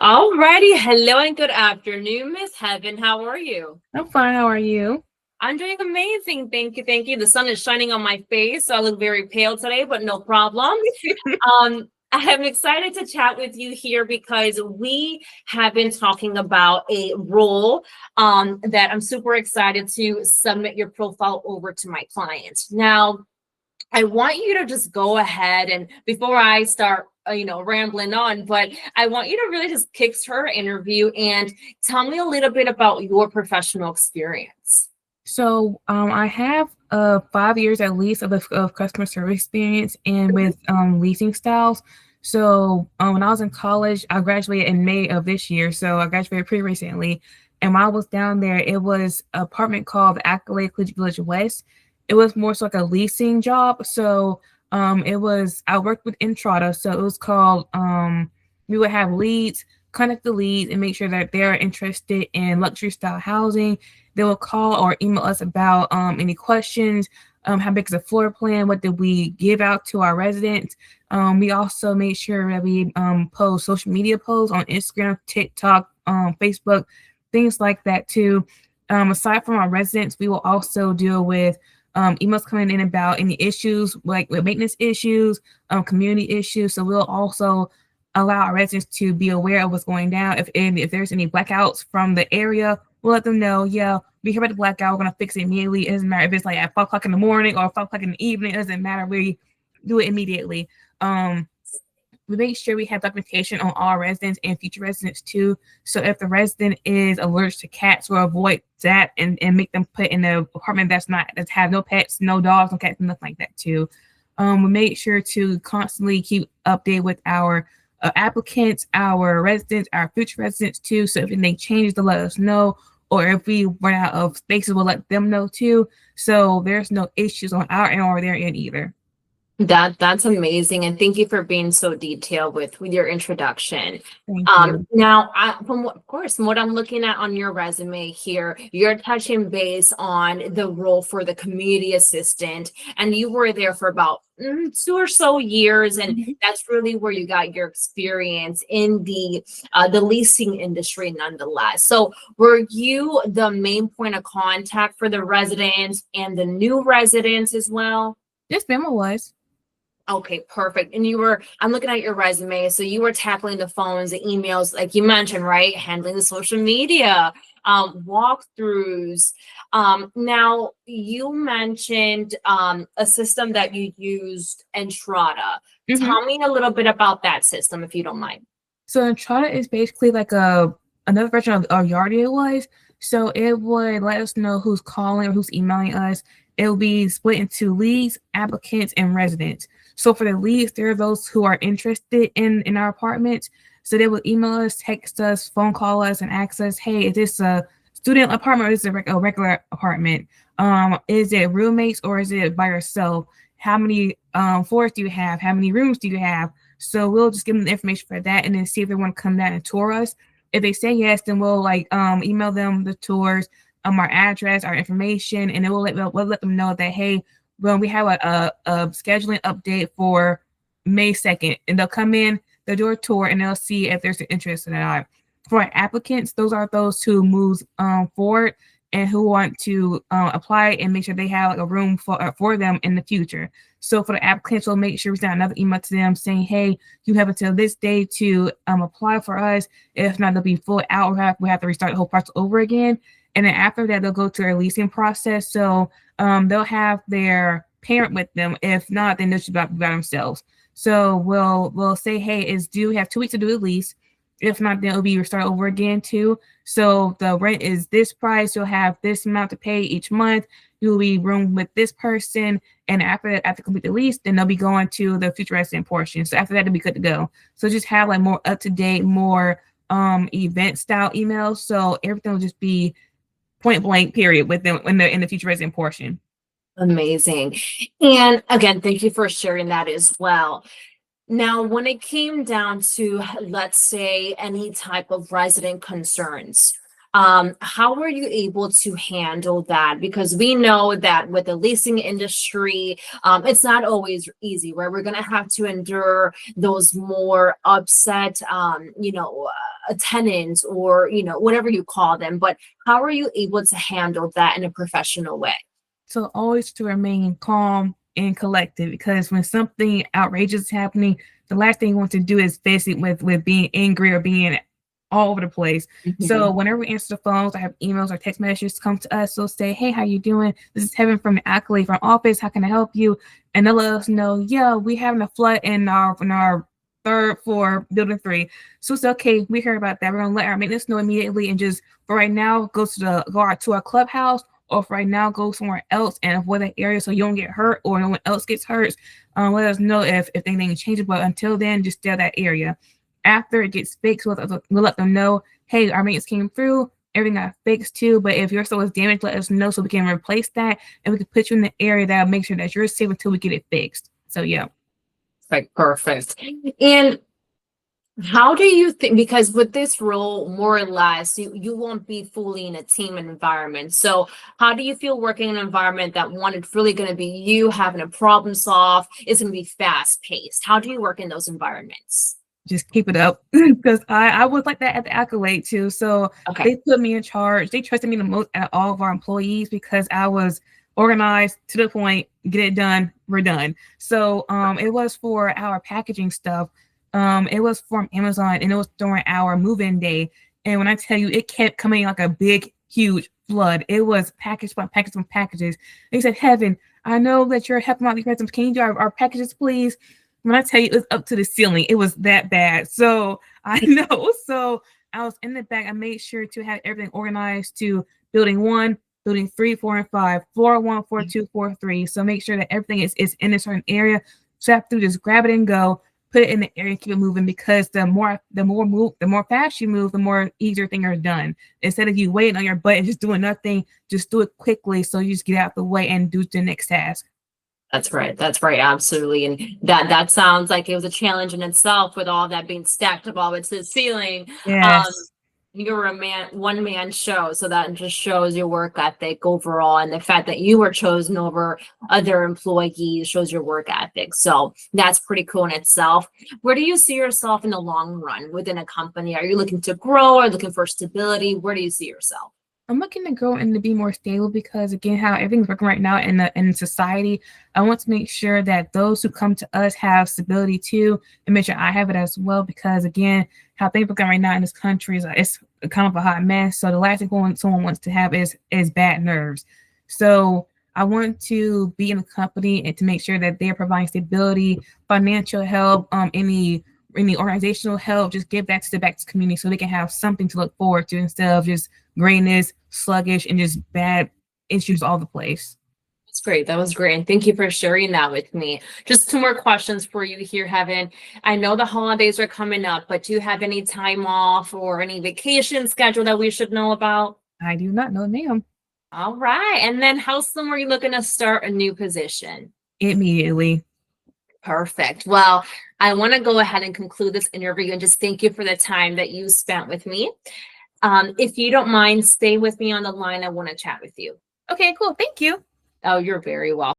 Alrighty, hello and good afternoon, Miss Heaven. How are you? I'm fine. How are you? I'm doing amazing. Thank you. Thank you. The sun is shining on my face, so I look very pale today, but no problem. I'm excited to chat with you here because we have been talking about a role that I'm super excited to submit your profile over to my client. Now, I want you to just go ahead and before I start, rambling on, but I want you to really just kickstart our interview and tell me a little bit about your professional experience. I have 5 years at least of customer service experience and with leasing styles. When I was in college, I graduated in May of this year. So I graduated pretty recently. And while I was down there, it was an apartment called Accolade Collegiate Village West. It was more so like a leasing job. I worked with Entrada. So it was called, we would have leads, contact the leads and make sure that they're interested in luxury style housing. They will call or email us about any questions, how big is the floor plan, what did we give out to our residents. We also made sure that we post social media posts on Instagram, TikTok, Facebook, things like that too. Aside from our residents, we will also deal with emails coming in about any issues like with maintenance issues, community issues. So we'll also allow our residents to be aware of what's going down. If there's any blackouts from the area, we'll let them know. Yeah, we hear about the blackout. We're gonna fix it immediately. It doesn't matter if it's like at 5 o'clock in the morning or 5 o'clock in the evening. It doesn't matter. We do it immediately. We make sure we have documentation on all residents and future residents too. So if the resident is allergic to cats, we'll avoid that and make them put in an apartment that's have no pets, no dogs, no cats, nothing like that too. We make sure to constantly keep updated with our applicants, our residents, our future residents too. So if anything changes, to let us know. Or if we run out of spaces, we'll let them know too. So there's no issues on our end or their end either. That's amazing, and thank you for being so detailed with your introduction. Thank you. Now, of course, from what I'm looking at on your resume here, you're touching base on the role for the community assistant, and you were there for about 2 or so years, and Mhm. that's really where you got your experience in the leasing industry, nonetheless. So, were you the main point of contact for the residents and the new residents as well? This memo was. Okay, perfect. And I'm looking at your resume. So you were tackling the phones, the emails, like you mentioned, right? Handling the social media, walkthroughs. Now you mentioned a system that you used, Entrada. Mhm. Tell me a little bit about that system, if you don't mind. So Entrada is basically like another version of Yardia was. So it would let us know who's calling or who's emailing us. It will be split into leads, applicants, and residents. So for the leads, there are those who are interested in our apartments. So they will email us, text us, phone call us, and ask us, "Hey, is this a student apartment or is it a regular apartment? Is it roommates or is it by yourself? How many floors do you have? How many rooms do you have?" So we'll just give them the information for that and then see if they want to come down and tour us. If they say yes, then we'll email them the tours, our address, our information, and then we'll let them know that hey, well, we have a scheduling update for May 2nd, and they'll come in, they'll do a tour, and they'll see if there's an interest or not. For our applicants, those are those who move forward and who want to apply and make sure they have like a room for them in the future. So for the applicants, we'll make sure we send another email to them saying, "Hey, you have until this day to apply for us. If not, they'll be full out. We have to restart the whole process over again." And then after that, they'll go to their leasing process. So they'll have their parent with them. If not, then they'll just be by themselves. So we'll say, "Hey, it's due. We have 2 weeks to do the lease. If not, then it'll be restart over again too. So the rent is this price. You'll have this amount to pay each month. You'll be room with this person, and after that, after complete the lease, then they'll be going to the future resident portion. So after that, they'll be good to go. So just have like more up to date, more event style emails. So everything will just be point blank period with them when they're in the future resident portion. Amazing. And again, thank you for sharing that as well. Now, when it came down to, let's say, any type of resident concerns, How were you able to handle that? Because we know that with the leasing industry, it's not always easy, where we're going to have to endure those more upset, tenants, or, whatever you call them. But how are you able to handle that in a professional way? So always to remain calm and collected, because when something outrageous is happening, the last thing you want to do is face it with being angry or being all over the place. So whenever we answer the phones, I have emails or text messages come to us. They'll say, "Hey, how you doing? This is Heaven from the Accolade from office. How can I help you?" And they'll let us know, "Yeah, we having a flood in our third floor, building 3." So it's okay. We heard about that. We're gonna let our maintenance know immediately, and just for right now, go out to our clubhouse, or for right now, go somewhere else and avoid that area so you don't get hurt or no one else gets hurt. Let us know if anything changes. But until then, just stay out that area. After it gets fixed, we'll let them know, "Hey, our maintenance came through, everything got fixed too. But if your store is damaged, let us know so we can replace that, and we can put you in the area that'll make sure that you're safe until we get it fixed." So yeah. Like, perfect. And how do you think, because with this role, more or less, you won't be fully in a team environment. So how do you feel working in an environment that one, it's really going to be you having a problem solve, it's going to be fast paced? How do you work in those environments? Just keep it up, because I was like that at the Accolade too. So Okay. they put me in charge. They trusted me the most out of all of our employees because I was organized, to the point, get it done, we're done. So it was for our packaging stuff. It was from Amazon, and it was during our move-in day. And when I tell you, it kept coming like a big, huge flood. It was package by package by packages. They said, "Heaven, I know that you're helping out these residents. Can you do our packages, please?" When I tell you, it was up to the ceiling. It was that bad. So I know. So I was in the back. I made sure to have everything organized to building 1, building 3, 4, and 5, floor 1, floor 2, floor 3. So make sure that everything is in a certain area. So I have to just grab it and go, put it in the area, keep it moving, because the more fast you move, the more easier things are done. Instead of you waiting on your butt and just doing nothing, just do it quickly so you just get out the way and do the next task. That's right. That's right. Absolutely. And that sounds like it was a challenge in itself, with all that being stacked up all to the ceiling. Yes. You're a one-man show, so that just shows your work ethic overall, and the fact that you were chosen over other employees shows your work ethic. So that's pretty cool in itself. Where do you see yourself in the long run within a company? Are you looking to grow or looking for stability? Where do you see yourself? I'm looking to grow and to be more stable, because again, how everything's working right now in society, I want to make sure that those who come to us have stability too, and make sure I have it as well. Because again, how things working right now in this country is it's kind of a hot mess. So the last thing someone wants to have is bad nerves. So I want to be in the company and to make sure that they're providing stability, financial help, any organizational help. Just give back to the community so they can have something to look forward to, instead of just grayness, sluggish, and just bad issues all the place. That's great. That was great. And thank you for sharing that with me. Just 2 more questions for you here, Heaven. I know the holidays are coming up, but do you have any time off or any vacation schedule that we should know about? I do not know, ma'am. All right. And then how soon were you looking to start a new position? Immediately. Perfect. Well, I want to go ahead and conclude this interview and just thank you for the time that you spent with me. If you don't mind, stay with me on the line. I want to chat with you. Okay, cool. Thank you. Oh, you're very welcome.